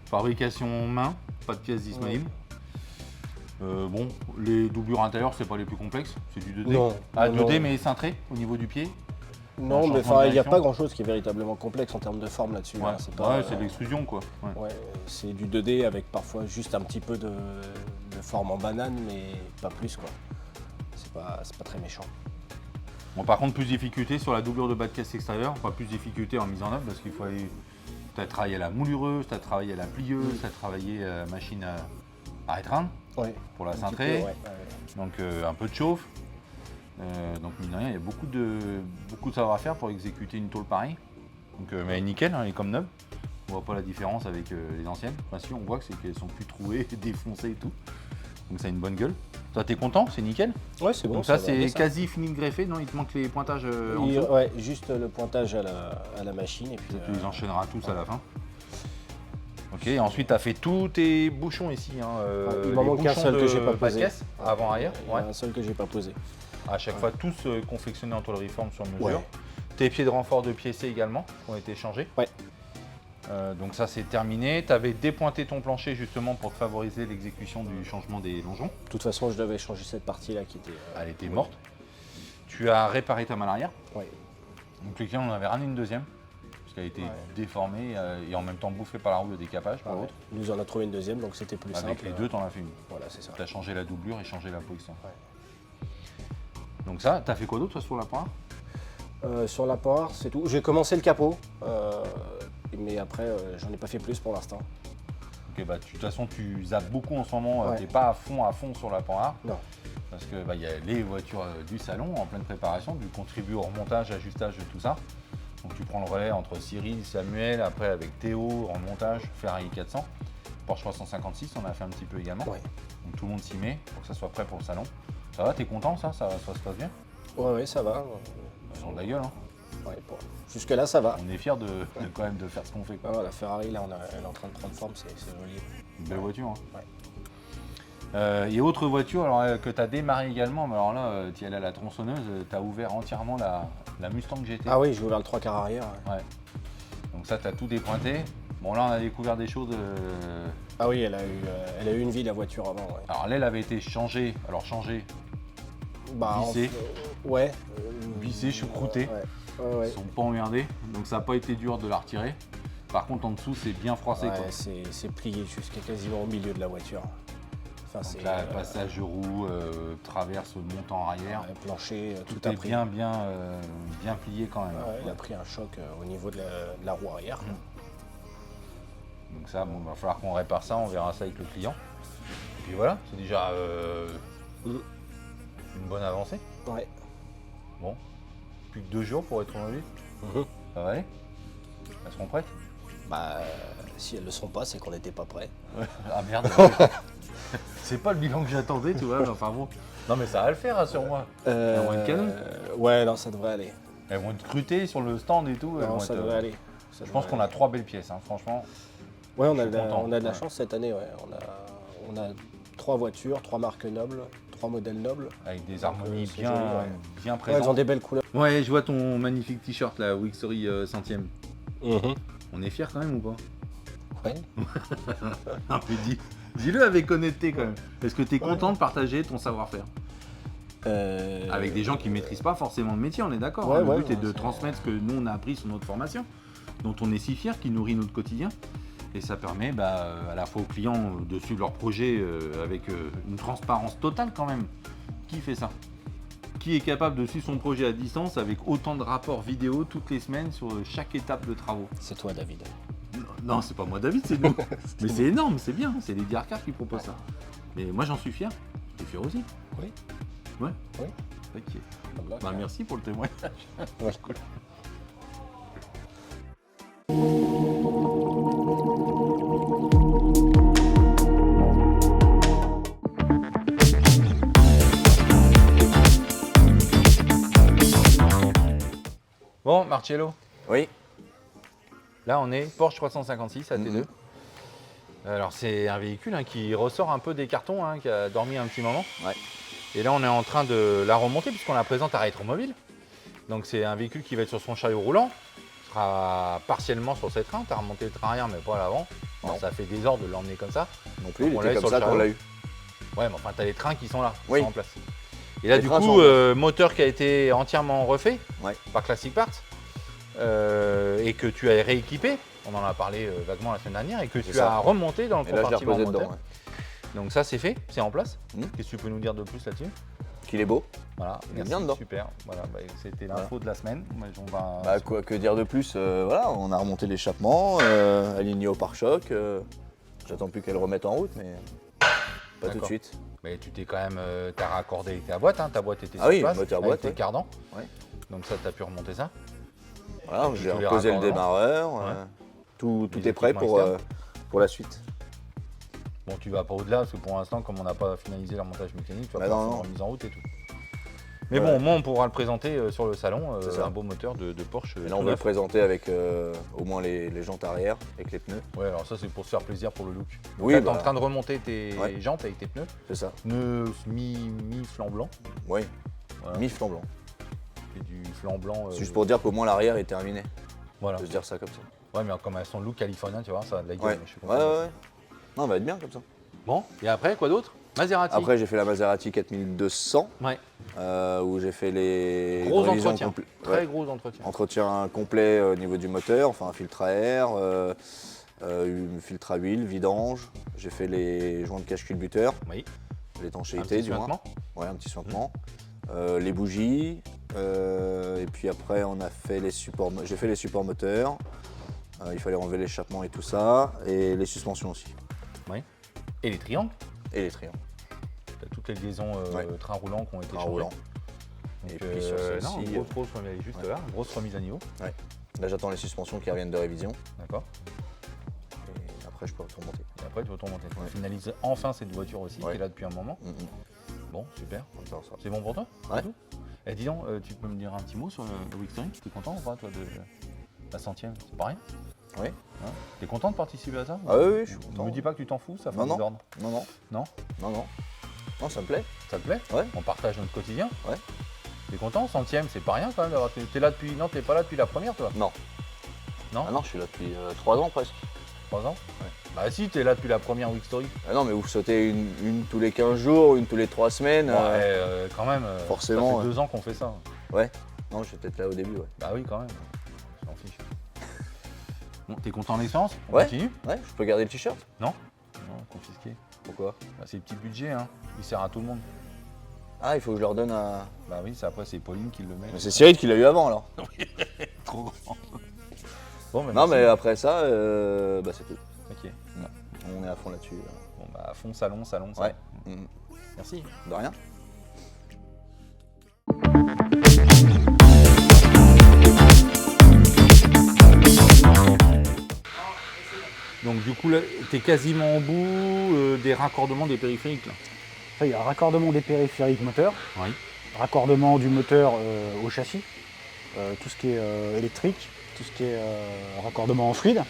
Fabrication main, pas de pièces d'Ismaïl. Bon, les doublures intérieures, c'est pas les plus complexes, c'est du 2D. Non, Ah, non, 2D non. mais cintré au niveau du pied. Non, Un mais changement de il n'y a direction. pas grand chose qui est véritablement complexe en termes de forme là-dessus. Ouais, hein. C'est pas, c'est de l'extrusion quoi. Ouais. ouais, c'est du 2D avec parfois juste un petit peu de forme en banane, mais pas plus quoi. C'est pas très méchant. Bon, par contre, plus de difficulté sur la doublure de bas de caisse extérieure, pas plus de difficulté en mise en œuvre parce qu'il faut aller. Tu as travaillé à la moulureuse, tu as travaillé à la plieuse, tu as travaillé à la machine à étreindre Ouais. pour la Un petit cintrer, peu, ouais. donc un peu de chauffe. Donc mine de rien, il y a beaucoup de savoir-faire pour exécuter une tôle pareille. Donc, mais elle est nickel, hein, elle est comme neuve. On voit pas la différence avec les anciennes. Enfin si, on voit que c'est qu'elles sont plus trouées, défoncées et tout. Donc ça a une bonne gueule. Toi, t'es content, c'est nickel. Ouais, c'est bon. Donc ça, va aller, c'est quasi fini de greffer, non? Il te manque les pointages en dessous. Ouais, juste le pointage à la machine et puis. Tu les enchaîneras tous à la fin. Ok, ensuite tu as fait tous tes bouchons ici. Hein, Il m'en les manque un bouchons seul que de j'ai pas bas de posé. caisse, avant-arrière. Il y en a un seul que j'ai pas posé. À chaque fois, tous confectionnés en tôlerie-forme sur mesure. Ouais. Tes pieds de renfort de pied-C également qui ont été changés. Ouais. Donc ça c'est terminé. Tu avais dépointé ton plancher justement pour favoriser l'exécution du changement des longeons. De toute façon, je devais changer cette partie-là qui était. Elle était morte. Tu as réparé ta malle arrière. Ouais. Donc le client en avait ramené une deuxième. Parce qu'elle était déformée et en même temps bouffée par la roue de décapage par l'autre. Il nous en a trouvé une deuxième, donc c'était plus Avec simple. les deux, tu en as fait une. Voilà, c'est ça. Tu as changé la doublure et changé la position. Ouais. Donc ça, tu as fait quoi d'autre toi, sur la poire? Sur la poire, c'est tout. J'ai commencé le capot, mais après, j'en ai pas fait plus pour l'instant. Ok, bah, de toute façon, tu zappes beaucoup en ce moment. Ouais. Tu n'es pas à fond sur la poire. Non. Parce que bah, y a les voitures du salon en pleine préparation. Tu contribues au remontage, ajustage de tout ça. Donc tu prends le relais entre Cyril, Samuel, après avec Théo, en montage, Ferrari 400. Porsche 356, on a fait un petit peu également. Ouais. Donc tout le monde s'y met pour que ça soit prêt pour le salon. Ça va, t'es content ça se passe bien? Ouais, ça va. Ils sont de la gueule, hein. Ouais, jusque-là, ça va. On est fiers quand même de faire ce qu'on fait, quoi. Ah, la Ferrari, là, elle est en train de prendre forme, c'est joli. Une belle voiture, hein. Ouais. Et autre voiture alors, que tu as démarré également, mais alors là, tu y allais à la tronçonneuse, tu as ouvert entièrement la Mustang GT. Ah oui, j'ai ouvert le 3 quarts arrière. Ouais. Ouais. Donc ça, tu as tout dépointé. Bon, là, on a découvert des choses. Ah oui, elle a eu une vie, la voiture, avant. Ouais. Alors, l'aile avait été changée. Alors, changée, Bah, vissée, ouais. vissée, choucroutée. Ouais. Ils sont pas emmerdés. Donc, ça n'a pas été dur de la retirer. Par contre, en dessous, c'est bien froissé. Ouais, Quoi. c'est plié jusqu'à quasiment au milieu de la voiture. Enfin, Donc c'est là, passage de roue, traverse, montant arrière. ouais, plancher, tout Tout a est pris. bien plié quand même. Ouais, il a pris un choc au niveau de la roue arrière. Donc ça, bon, va falloir qu'on répare ça, on verra ça avec le client. Et puis voilà, c'est déjà une bonne avancée. Ouais. Bon, plus que 2 jours pour être mobile. Ça va aller? Elles seront prêtes? Bah, si elles ne le sont pas, c'est qu'on n'était pas prêts. Ah merde. C'est pas le bilan que j'attendais, tu vois, mais enfin bon. Non mais ça va le faire, rassure-moi. Elles vont être canon. Ouais, non, ça devrait aller. Elles vont être scrutées sur le stand et tout. elles Non, vont ça être, devrait aller. Je pense qu'on a 3 belles pièces, hein, franchement. Ouais, on Je a, suis content. on a de la Ouais. chance cette année, ouais. On a 3 voitures, 3 marques nobles, 3 modèles nobles. Avec des harmonies c'est bien, joli, ouais. bien Ouais, présentes. elles ont des belles couleurs. Ouais, je vois ton magnifique t-shirt là, Wixory centième. On est fiers quand même ou pas? Ouais. Ah, mais dis-le avec honnêteté quand même. Est-ce que tu es content de partager ton savoir-faire avec des gens qui ne maîtrisent pas forcément le métier, on est d'accord. Ouais, Le ouais, but est ouais, de c'est- transmettre ce que nous on a appris sur notre formation, dont on est si fier, qui nourrit notre quotidien. Et ça permet à la fois aux clients de suivre leur projet avec une transparence totale quand même. Qui fait ça? Qui est capable de suivre son projet à distance avec autant de rapports vidéo toutes les semaines sur chaque étape de travaux? C'est toi, David. Non, c'est pas moi David, c'est nous. Mais c'est énorme, c'est bien, c'est les DRK qui proposent ça. Mais moi j'en suis fier. T'es fier aussi? Oui. Ouais? Oui. Ok. Voilà, Bah, merci pour le témoignage. Ouais. Cool. Bon, Marcello, Oui. là on est Porsche 356 AT2. Mhm. Alors c'est un véhicule qui ressort un peu des cartons, qui a dormi un petit moment. Ouais. Et là on est en train de la remonter puisqu'on la présente à Rétromobile. Donc c'est un véhicule qui va être sur son chariot roulant, sera partiellement sur ses trains. Tu as remonté le train arrière mais pas à l'avant. Alors, Non. ça fait des ordres de l'emmener comme ça. Non plus, il On était l'a comme sur ça le qu'on l'a chariot. eu. Ouais mais enfin tu as les trains qui sont là, qui Oui. sont en place. Et là Les du trains sont coup, en moteur qui a été entièrement refait Ouais. par Classic Parts et que tu as rééquipé. On en a parlé vaguement la semaine dernière et que C'est tu ça. as remonté dans le Et là, je l'ai compartiment reposé moteur. dedans. Ouais. Donc ça c'est fait, c'est en place. Mhm. Qu'est-ce que tu peux nous dire de plus là-dessus? Qu'il est beau. Voilà, Il est merci, bien dedans. super. Voilà, c'était l'info de la semaine. On va... Bah, quoi que dire de plus, voilà, on a remonté l'échappement, aligné au pare-choc. J'attends plus qu'elle remette en route, mais pas tout de D'accord. suite. Mais tu t'es quand même, t'as raccordé ta boîte, ta boîte était Ah sur oui, place, moteur avec boîte, tes ouais. cardans. Ouais. Donc ça, t'as pu remonter ça. Voilà, puis j'ai tous les reposé le raccordements. démarreur. Ouais. Tout Les est prêt équipements externes. pour la suite. Bon, tu vas pas au-delà parce que pour l'instant, comme on n'a pas finalisé leur montage mécanique, tu vas Bah pas non, faire non. une remise en route et tout. Mais Ouais. bon, au moins on pourra le présenter sur le salon, C'est ça. un beau moteur de Porsche. Et là, tout on veut le neuf. présenter avec au moins les jantes arrière, avec les pneus. Ouais, alors ça c'est pour se faire plaisir pour le look. Oui, Là, t'es bah, en train de remonter tes Ouais. jantes avec tes pneus. c'est ça. Pneus mi-flanc blanc. Oui, Voilà. mi-flanc blanc. Et du flanc blanc. C'est juste pour dire qu'au moins l'arrière est terminé. Voilà. On peut se dire ça comme ça. Ouais, mais comme elles sont look californien, tu vois, ça a de la gueule. Ouais, je suis ouais, content. ouais. Non, on va être bien comme ça. Bon, et après, quoi d'autre? Maserati. Après, j'ai fait la Maserati 4200, Ouais. où j'ai fait les Gros révisions entretien. complè- Très ouais, gros entretien. entretien complet au niveau du moteur, enfin un filtre à air, un filtre à huile, vidange. J'ai fait les joints de cache-culbuteur, Oui. Un l'étanchéité petit du moins. suintement. Ouais, un petit suintement. Les bougies, et puis après on a fait les supports. J'ai fait les supports moteurs. Il fallait enlever l'échappement et tout ça, et les suspensions aussi, Et les triangles. et les triangles. T'as toutes les liaisons Ouais. train roulant qui ont été Train changées. roulant. Donc, Et puis sur celle-ci, non, grosse remise juste ouais. là, grosse remise à niveau. Là, j'attends les suspensions qui reviennent de révision, D'accord. et après je peux tout remonter. Et après, tu vas tout remonter. On Ouais. finalise enfin cette voiture aussi, qui Ouais. est là depuis un moment. Mhm. Bon, super. On va faire ça. C'est bon pour toi? Ouais. C'est tout. Et dis donc, tu peux me dire un petit mot sur le Wixtory? T'es content ou pas, toi, de la 100e? C'est pas rien? Oui. Hein? T'es content de participer à ça? Ah oui, oui, je suis Ne content. me dis pas que tu t'en fous, ça fait Non, un non. désordre. Non, non. Non? Non, non. Non, ça me plaît. Ça te plaît? Ouais. On partage notre quotidien? Ouais. T'es content? 100e, c'est pas rien quand même d'avoir. T'es là depuis. Non, t'es pas là depuis la première, toi? Non. Non? Ah non, je suis là depuis 3 ans presque. 3 ans? Bah si, t'es là depuis la première Wixtory. Ah non, mais vous sautez une tous les 15 jours, une tous les 3 semaines. Ouais, quand même. forcément, Ça fait 2 ans qu'on fait ça. Non, j'étais peut-être là au début, ouais. Bah oui, quand même. Je m'en fiche. T'es content de l'expérience? On Ouais. continue? Ouais, je peux garder le t-shirt? Non, confisqué. Pourquoi? Bah, c'est le petit budget, hein. Il sert à tout le monde. Ah, il faut que je leur donne à... Bah oui, après c'est Pauline qui le met. Mais c'est Cyril qui l'a eu avant alors. Trop grand. Bon, bah, Non, merci. mais après ça, c'est tout. Ok. On est à fond là-dessus. Bon, bah, à fond, salon. Ouais. Mhm. Merci. De rien. Donc du coup, là, t'es quasiment au bout des raccordements des périphériques, là. Ça, il y a raccordement des périphériques moteurs, Oui. raccordement du moteur au châssis, tout ce qui est électrique, tout ce qui est raccordement en fluide.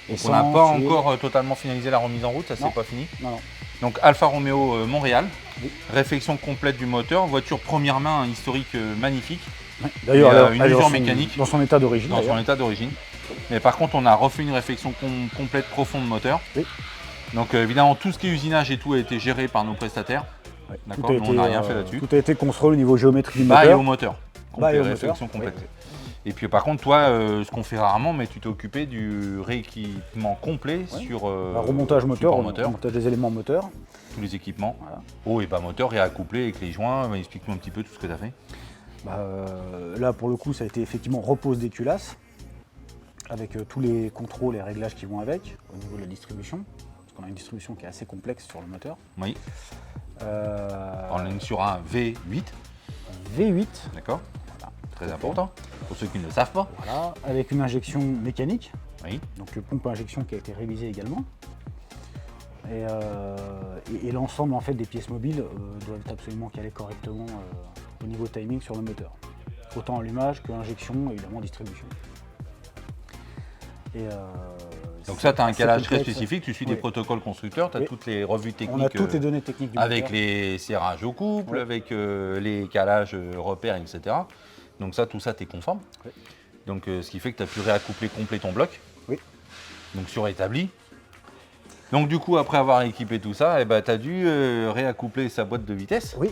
Donc on n'a pas essence, encore totalement finalisé la remise en route, ça c'est Non. pas fini. Non. Donc Alfa Romeo Montréal, Oui. réflexion complète du moteur, voiture Ouais, un historique magnifique Ouais. D'ailleurs, Et, elle une est usure dans son- mécanique. dans son état d'origine. dans son d'ailleurs. état d'origine. Mais par contre, on a refait une réflexion complète profonde moteur. Oui. Donc évidemment, tout ce qui est usinage et tout a été géré par nos prestataires. Ouais. D'accord, Tout a nous, on été, n'a rien fait là-dessus. Tout a été construit au niveau géométrie du Bas et moteur. au moteur. Bas et au Réflexion moteur. complète. Oui. Et puis par contre, toi, ce qu'on fait rarement, mais tu t'es occupé du rééquipement complet Ouais. sur Remontage moteur, support moteur, remontage des éléments moteurs. tous les équipements. Voilà. Haut et bas moteur, réaccouplé avec les joints. Explique-nous un petit peu tout ce que tu as fait. Là, pour le coup, ça a été effectivement repose des culasses, avec tous les contrôles et réglages qui vont avec, au niveau de la distribution, parce qu'on a une distribution qui est assez complexe sur le moteur. Oui, Euh, on est sur un V8, V8, d'accord, voilà, très important, pour ceux qui ne le savent pas. voilà, avec une injection mécanique, Oui, donc pompe à injection qui a été révisée également. Et l'ensemble en fait des pièces mobiles doivent absolument caler correctement au niveau timing sur le moteur. Autant allumage que injection, évidemment distribution. donc ça, tu as un assez calage très complexe. spécifique, tu suis des Oui. protocoles constructeurs, tu as Oui. toutes les revues On techniques a toutes les données techniques du avec moteur. les serrages au couple, Oui. avec les calages repères, etc. Donc ça, tout ça, tu es conforme. Oui. Donc ce qui fait que tu as pu réaccoupler complet ton bloc. Oui. Donc surétabli. Donc du coup, après avoir équipé tout ça, tu as dû réaccoupler sa boîte de vitesse. Oui.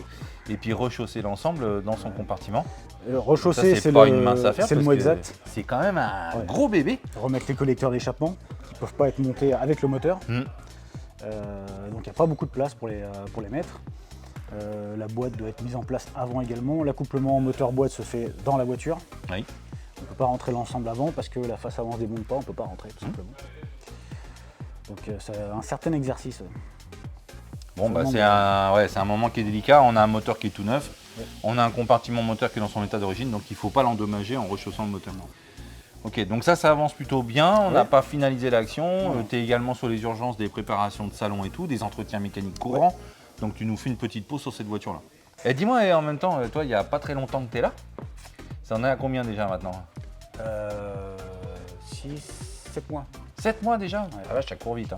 Et puis rechausser l'ensemble dans son compartiment. Rechausser, Ça, c'est pas le, une mince affaire. c'est le parce mot que exact. C'est quand même un Ouais. gros bébé. Remettre les collecteurs d'échappement qui ne peuvent pas être montés avec le moteur. Mm. Donc il n'y a pas beaucoup de place pour les mettre. La boîte doit être mise en place avant également. L'accouplement moteur-boîte se fait dans la voiture. Oui. On ne peut pas rentrer l'ensemble avant parce que la face avant ne démonte pas, on ne peut pas rentrer tout simplement. Donc c'est un certain exercice. Bon, Vraiment c'est un moment qui est délicat. On a un moteur qui est tout neuf. Ouais. On a un compartiment moteur qui est dans son état d'origine, donc il ne faut pas l'endommager en rechaussant le moteur. Ok, donc ça avance plutôt bien. On n'a Ouais. pas finalisé l'action. Non. Tu es également sur les urgences des préparations de salon et tout, des entretiens mécaniques courants. Donc tu nous fais une petite pause sur cette voiture-là. Et dis-moi, et en même temps, toi, il n'y a pas très longtemps que tu es là. Ça en est à combien déjà maintenant? 6-7 mois. 7 mois déjà? Ouais. Ah vache, ça court vite. Hein.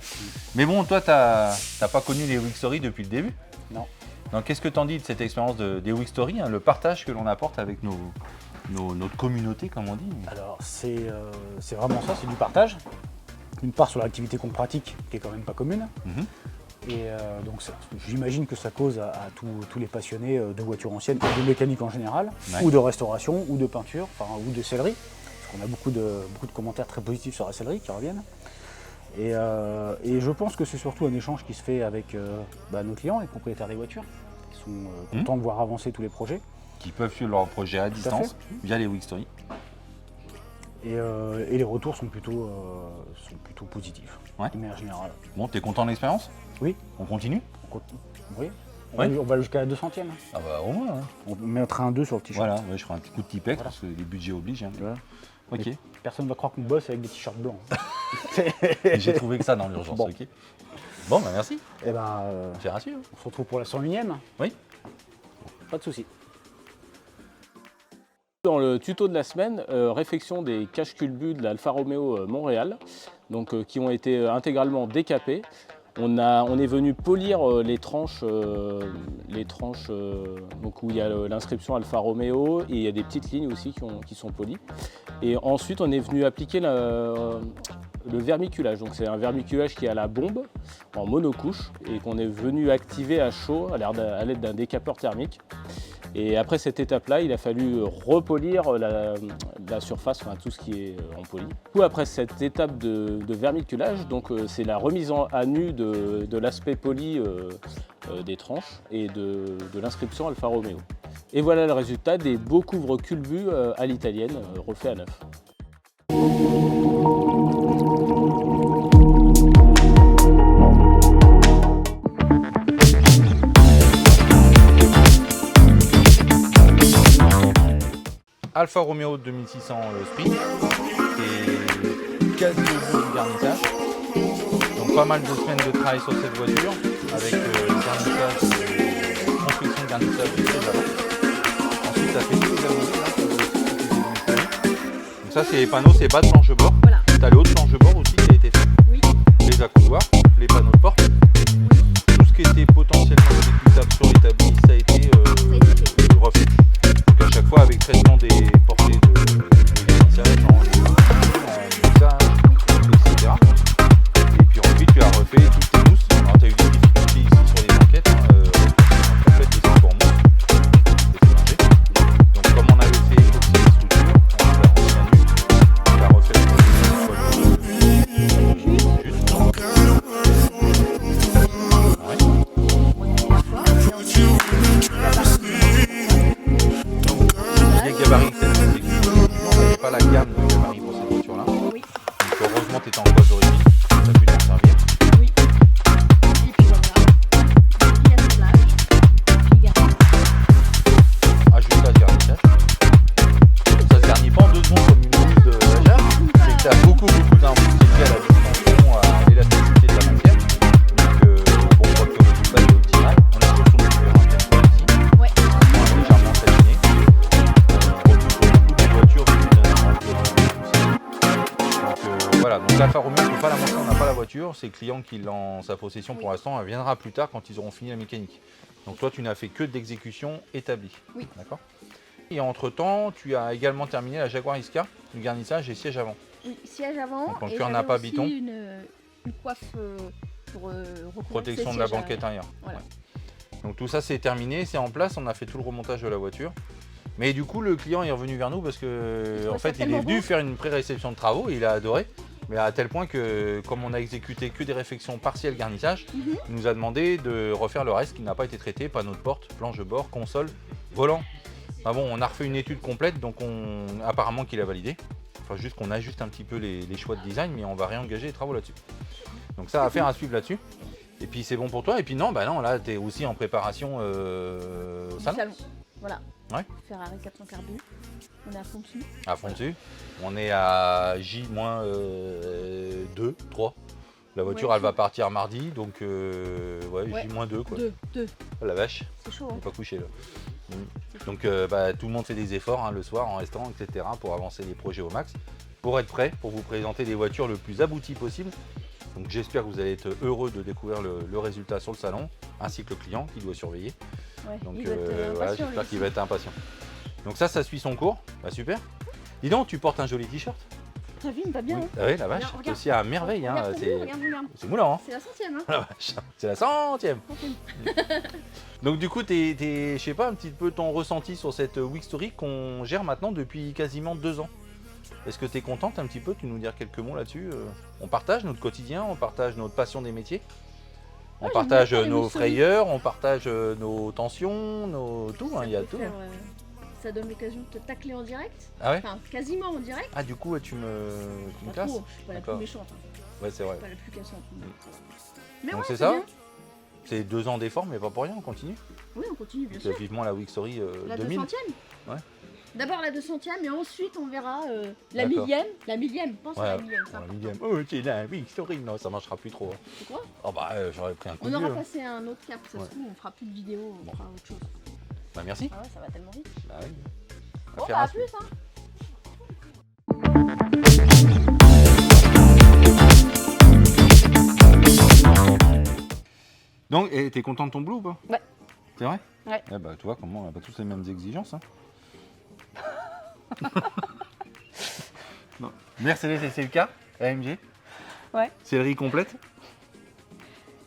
Mais bon, toi, t'as pas connu les Week Story depuis le début? Non. Donc, qu'est-ce que t'en dis de cette expérience des Week Story, hein, le partage que l'on apporte avec notre communauté, comme on dit? Alors c'est vraiment ça, c'est du partage. Une part sur l'activité qu'on pratique, qui est quand même pas commune. Mhm. Et donc j'imagine que ça cause à tous les passionnés de voitures anciennes, ou de mécanique en général, Ouais. ou de restauration, ou de peinture, ou de sellerie. Parce qu'on a beaucoup de commentaires très positifs sur la sellerie qui reviennent. Et je pense que c'est surtout un échange qui se fait avec nos clients, les propriétaires des voitures, qui sont contents de voir avancer tous les projets. Qui peuvent suivre leur projet à distance via les Week Story. Et les retours sont plutôt positifs, Ouais. de manière générale. Bon, t'es content de l'expérience? Oui. On continue? Oui. Ouais. On va jusqu'à la 200e. Ah bah au moins. Hein. On mettra un 2 sur le t-shirt. Voilà, ouais, je ferai un petit coup de Tipex Voilà. parce que les budgets obligent. Hein. Voilà. Ok. Personne ne va croire qu'on bosse avec des t-shirts blancs. J'ai trouvé que ça dans l'urgence. Bon. Ok. Bon, bah merci. Et ben, J'ai rassuré. on se retrouve pour la 101e. Oui. Pas de souci. Dans le tuto de la semaine, réfection des cache-culbus de l'Alfa Romeo Montréal, donc, qui ont été intégralement décapés. On est venu polir les tranches donc où il y a l'inscription Alfa Romeo et il y a des petites lignes aussi qui sont polies. Et ensuite, on est venu appliquer le vermiculage. Donc c'est un vermiculage qui est à la bombe en monocouche et qu'on est venu activer à chaud à l'aide d'un décapeur thermique. Et après cette étape-là, il a fallu repolir la surface, enfin tout ce qui est en poli. Du coup, après cette étape de vermiculage, donc c'est la remise à nu de l'aspect poli des tranches et de l'inscription Alfa Romeo. Et voilà le résultat des beaux couvre culbus à l'italienne, refaits à neuf. Alfa Romeo 2600 Sprint, et quasi au bout du garnissage. Donc pas mal de semaines de travail sur cette voiture, avec garnissage, construction de garnissage de très avant. Ensuite ça fait tout les amoureux. Donc ça c'est les panneaux, c'est bas de planche bord. Voilà. Tu as le haut de planche bord aussi qui a été fait. Oui. Les accoudoirs, les panneaux de porte. Tout ce qui était potentiellement exécutable sur l'établi, ça a été refait. Donc à chaque fois avec traitement des portées de garnissage, en moussage, etc. Et puis ensuite tu as refait toutes tes mousses. Alors tu as eu des difficultés ici sur les banquettes, en fait des supports mousse, c'était mangé. Donc comme on avait fait toutes ces structures, on a refait la nuque, on a refait le les gabarits, on n'avait pas la gamme de gabarits pour cette voiture-là. Oui. Donc heureusement tu étais en cause d'origine, ça a pu t'en servir. Oui. Et puis voilà. Il y a ce plage. Puis garde. Ajustage garnissage. Ça se garnit pas en 2 secondes comme une blouse de Hajar, c'est que tu as beaucoup d'intensité à la distension, à l'élasticité de la matière. Donc bon, on voit que le résultat est optimal. On est toujours sur le cuir ici. Ouais. On est légèrement satiné. On retrouve beaucoup de voitures donc voilà, donc l'Alfa Romeo, on ne peut pas la montrer, on n'a pas la voiture. C'est le client qui l'a en sa possession pour l'instant. Elle viendra plus tard quand ils auront fini la mécanique. Donc toi, tu n'as fait que de l'exécution établie. Oui. D'accord. Et entre-temps, tu as également terminé la Jaguar I-Scar, le garnissage et siège avant. Oui, siège avant. Donc, en et cuir j'avais nappa aussi biton. Une coiffe pour recouvrir Protection ces de la sièges banquette arrière. Voilà. Ouais. Donc tout ça, c'est terminé, c'est en place. On a fait tout le remontage de la voiture. Mais du coup, le client est revenu vers nous parce que en fait, il est venu faire une pré-réception de travaux et il a adoré. Mais à tel point que, comme on a exécuté que des réfections partielles garnissage, il nous a demandé de refaire le reste qui n'a pas été traité, panneaux de porte, planche de bord, console, volant. Enfin bon, on a refait une étude complète, donc apparemment qu'il a validé. Enfin, juste qu'on ajuste un petit peu les choix de design, mais on va réengager les travaux là-dessus. Donc ça va faire à suivre là-dessus. Et puis c'est bon pour toi. Et puis non, bah non, là, tu es aussi en préparation Du salon. salon. Voilà. Ouais. Ferrari 400 carbu. On est à fond dessus. À fond dessus. On est à J-2, 3. La voiture, Ouais, elle va partir mardi, donc ouais. J-2 quoi. 2. Oh, la vache, C'est chaud. on Hein. n'est pas couché là. Donc bah, tout le monde fait des efforts hein, le soir en restaurant, etc. pour avancer les projets au max, pour être prêt, pour vous présenter des voitures le plus abouties possible. Donc j'espère que vous allez être heureux de découvrir le résultat sur le salon, ainsi que le client qui doit surveiller. Ouais, Donc il va être voilà, impatient, j'espère lui. qu'il va être impatient. Donc ça suit son cours, bah super. Dis donc, tu portes un joli t-shirt. Ta vie me va bien. Oui. Hein. Ah oui, la vache, Regarde, c'est aussi à merveille. Hein. Regarde. C'est moulant, hein. C'est la 100e. Hein. La vache, c'est la 100e. Donc du coup, je sais pas, un petit peu ton ressenti sur cette Week Story qu'on gère maintenant depuis quasiment 2 ans. Est-ce que tu es contente un petit peu? Tu nous dire quelques mots là-dessus? On partage notre quotidien, on partage notre passion des métiers. On Ouais, partage j'aime bien nos les Week Story. frayeurs, on partage nos tensions, tout, hein, il y a tout. Ça donne l'occasion de te tacler en direct. Ah ouais? Enfin, quasiment en direct. Ah du coup, ouais, tu me Pas casses? trop, je suis pas la plus D'accord. méchante. Hein. Ouais, c'est vrai. Pas la plus cassante. Mais Donc ouais, c'est ça? bien. C'est 2 ans d'efforts, mais pas pour rien, on continue. Oui, on continue, bien Donc, sûr. vivement la Week Story La 2000. 200e. Ouais. D'abord la 200e et ensuite on verra la D'accord. millième. La millième, pense à la millième. c'est la important. millième. Oh, c'est la Week Story. Non, ça marchera plus trop. Tu crois? Oh bah, j'aurais pris un coup On de aura vieux. passé à un autre cap, ça Ouais. se trouve, on fera plus de vidéos, on Bon. fera autre chose. Bah merci. Ah ouais, ça va tellement vite. Bah oui. Bon, Affaire bah à à plus, hein. Donc, t'es content de ton boulot ou pas? Ouais. C'est vrai? Ouais. Eh bah, tu vois comment on n'a pas tous les mêmes exigences. Hein. Non. Mercedes SLK, AMG. Ouais. Céleri complète.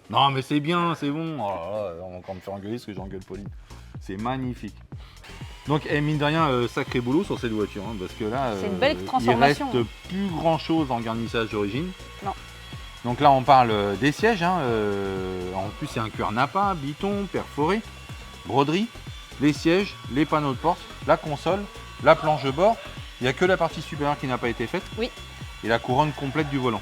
Non, mais c'est bien, c'est bon. Oh là là, on va encore me faire engueuler parce que j'engueule Pauline. C'est magnifique. Donc, mine de rien, sacré boulot sur cette voiture, hein, parce que là, C'est une belle transformation. il reste plus grand chose en garnissage d'origine. Non. Donc là, on parle des sièges. Hein, en plus, c'est un cuir Napa, biton, perforé, broderie, les sièges, les panneaux de porte, la console, la planche de bord. Il n'y a que la partie supérieure qui n'a pas été faite. Oui. Et la couronne complète du volant.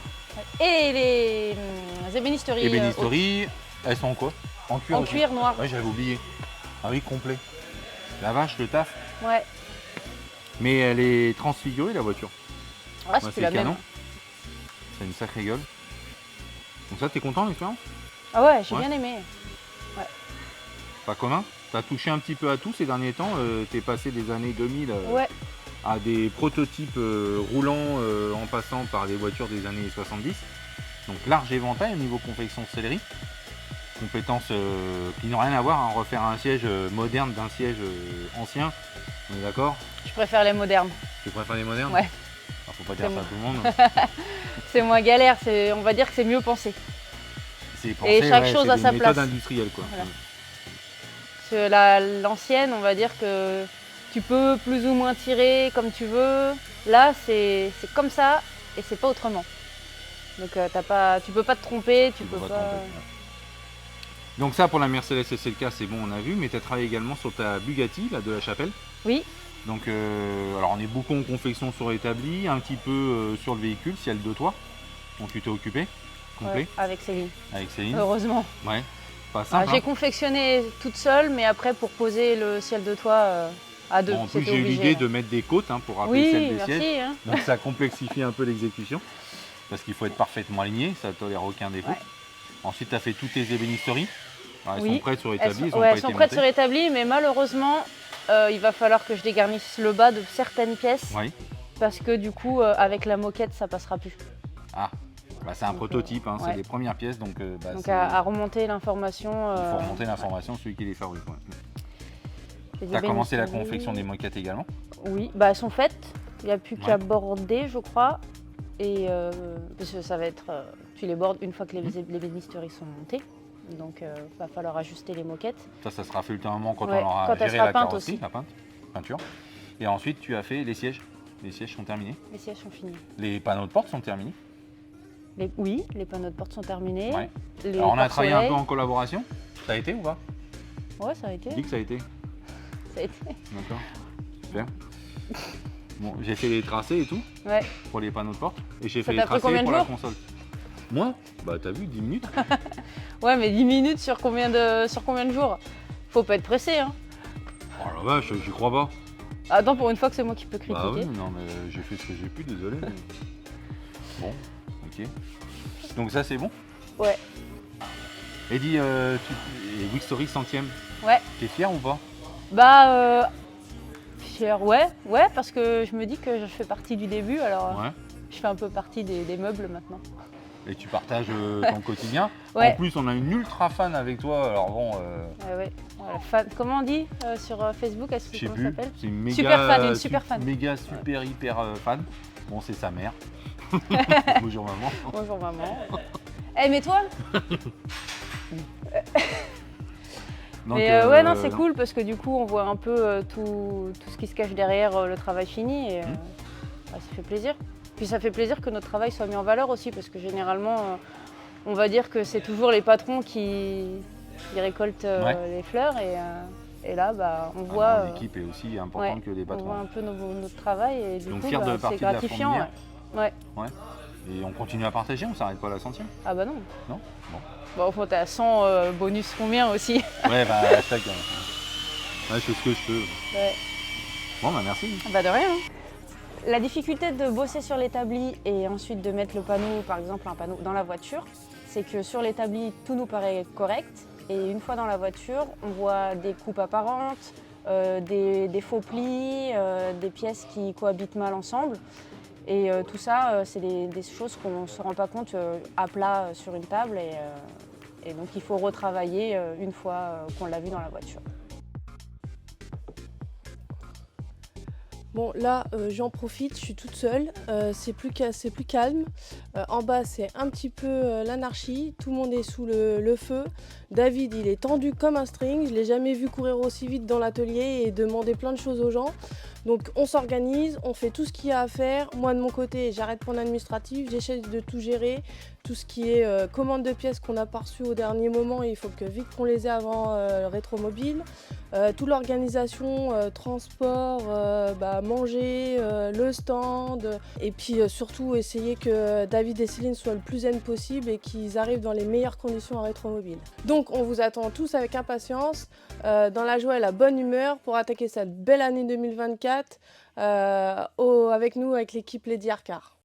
Et les ébénisteries. Ébénisteries, elles sont en quoi? En cuir En aussi. cuir noir. Ouais, j'avais oublié. Ah oui, complet. La vache, le taf. Ouais. Mais elle est transfigurée, la voiture. Ah, Ouais, c'est c'est la canon. même. C'est une sacrée gueule. Donc ça, t'es content de l'expérience? Ah ouais, j'ai Ouais. bien aimé. Pas commun? T'as touché un petit peu à tout ces derniers temps. T'es passé des années 2000 Ouais. à des prototypes roulants en passant par des voitures des années 70. Donc large éventail au niveau confection de sellerie. Compétences qui n'ont rien à voir, hein. Refaire un siège moderne d'un siège ancien. On est d'accord? Je préfère les modernes. Tu préfères les modernes? Ouais. Alors, faut pas dire C'est ça à bon. tout le monde. C'est moins galère, on va dire que c'est mieux pensé. C'est chaque chose c'est à des sa méthodes place. industrielles, quoi. Voilà. Parce que l'ancienne, on va dire que tu peux plus ou moins tirer comme tu veux. Là, c'est comme ça et c'est pas autrement. Donc tu peux pas te tromper, tu peux Faut pas. pas tromper. Donc ça pour la Mercedes SLK c'est bon, on a vu, mais tu as travaillé également sur ta Bugatti, là, de la Chapelle. Oui. Donc alors on est beaucoup en confection sur établi, un petit peu sur le véhicule, ciel de toit. Donc tu t'es occupé, complet, Ouais, avec Céline. avec Céline. Heureusement. Ouais, pas Ah, simple. j'ai hein. confectionné toute seule, mais après pour poser le ciel de toit à deux. Bon, en plus c'était j'ai eu obligé, l'idée hein. de mettre des côtes hein, pour rappeler Oui, celle des merci. sièges. Hein. Donc ça complexifie un peu l'exécution, parce qu'il faut être parfaitement aligné, ça ne tolère aucun défaut. Ouais. Ensuite tu as fait toutes tes ébénisteries. Alors, elles Oui. sont prêtes sur Elles établi, sont, elles ont ouais, pas elles sont été prêtes montées. sur établi, mais malheureusement, il va falloir que je dégarnisse le bas de certaines pièces, Oui. parce que du coup, avec la moquette, ça passera plus. Ah, bah, c'est un Donc, prototype, hein, ouais. c'est les premières pièces, donc, bah, Donc c'est- à remonter l'information. il faut remonter l'information, celui qui les fabrique. Ouais. les Tu as commencé la ébénisteries. confection des moquettes également? Oui, bah, elles sont faites. Il n'y a plus qu'à Ouais. border, je crois. Et parce que ça va être. Tu les bordes une fois que les ébénisteries sont montées. Donc il va falloir ajuster les moquettes. Ça sera fait ultérieurement quand Ouais, on aura quand elle géré sera la peinte carrosserie, aussi. la peinture. Et ensuite, tu as fait les sièges. Les sièges sont terminés. Les sièges sont finis. Les panneaux de porte sont terminés. Oui, les panneaux de porte sont terminés. Ouais. Les Alors, on a travaillé un peu pare-soleil. en collaboration. Ça a été ou pas? Ouais, ça a été. Dis que ça a été. Ça a été. D'accord. Super. Bon, j'ai fait les tracés et tout Ouais. pour les panneaux de porte. Et j'ai Ça fait les t'a pris tracés combien de pour la jours console. Moi? Bah, t'as vu, 10 minutes. Ouais, mais 10 minutes sur combien de jours? Faut pas être pressé, hein. Oh la vache, j'y crois pas. Attends, pour une fois que c'est moi qui peux critiquer. Bah oui, non, mais j'ai fait ce que j'ai pu, désolé. mais- Bon, ok. Donc ça, c'est bon? Ouais. Et dis, Wixtory 100e, Ouais. t'es fier ou pas? Bah, fier, ouais, parce que je me dis que je fais partie du début, alors Ouais. je fais un peu partie des meubles maintenant. Et tu partages ton quotidien. Ouais. En plus, on a une ultra fan avec toi. Alors bon, Ouais. Voilà, fan, comment on dit sur Facebook, je sais comment ça plus. s'appelle? C'est une méga Super fan, une super fan. Méga super hyper fan. Bon, c'est sa mère. Bonjour maman. Bonjour maman. Eh, mais toi? Donc, Mais ouais, non, c'est cool parce que du coup, on voit un peu tout ce qui se cache derrière le travail fini et bah, ça fait plaisir. Puis ça fait plaisir que notre travail soit mis en valeur aussi parce que généralement, on va dire que c'est toujours les patrons qui récoltent les fleurs et là, bah, on voit. L'équipe est aussi importante ouais, que les on patrons. voit un peu notre travail et du Donc coup, fier de bah, partie c'est de la gratifiant. fourmilière. Ouais. Et on continue à partager, on s'arrête pas à la 100e. Ah bah non. Non. Bon. Bon, faut t'as 100 bonus combien aussi? Ouais, bah, hashtag. Ouais, je fais ce que je peux. Ouais. Bon, bah, merci. Bah de rien. La difficulté de bosser sur l'établi et ensuite de mettre le panneau, par exemple un panneau dans la voiture, c'est que sur l'établi, tout nous paraît correct. Et une fois dans la voiture, on voit des coupes apparentes, des faux plis, des pièces qui cohabitent mal ensemble. Et tout ça, c'est des choses qu'on ne se rend pas compte à plat sur une table. Et donc il faut retravailler une fois qu'on l'a vu dans la voiture. Bon là j'en profite, je suis toute seule, c'est plus calme. En bas c'est un petit peu l'anarchie, tout le monde est sous le feu. David il est tendu comme un string, je l'ai jamais vu courir aussi vite dans l'atelier et demander plein de choses aux gens. Donc on s'organise, on fait tout ce qu'il y a à faire. Moi de mon côté j'arrête mon administratif, j'essaie de tout gérer. Tout ce qui est commande de pièces qu'on n'a pas reçues au dernier moment, il faut que vite qu'on les ait avant le rétromobile. Toute l'organisation, transport, manger, le stand. Et puis surtout essayer que David et Céline soient le plus zen possible et qu'ils arrivent dans les meilleures conditions à rétromobile. Donc on vous attend tous avec impatience, dans la joie et la bonne humeur pour attaquer cette belle année 2024 avec nous, avec l'équipe Lady Arcar.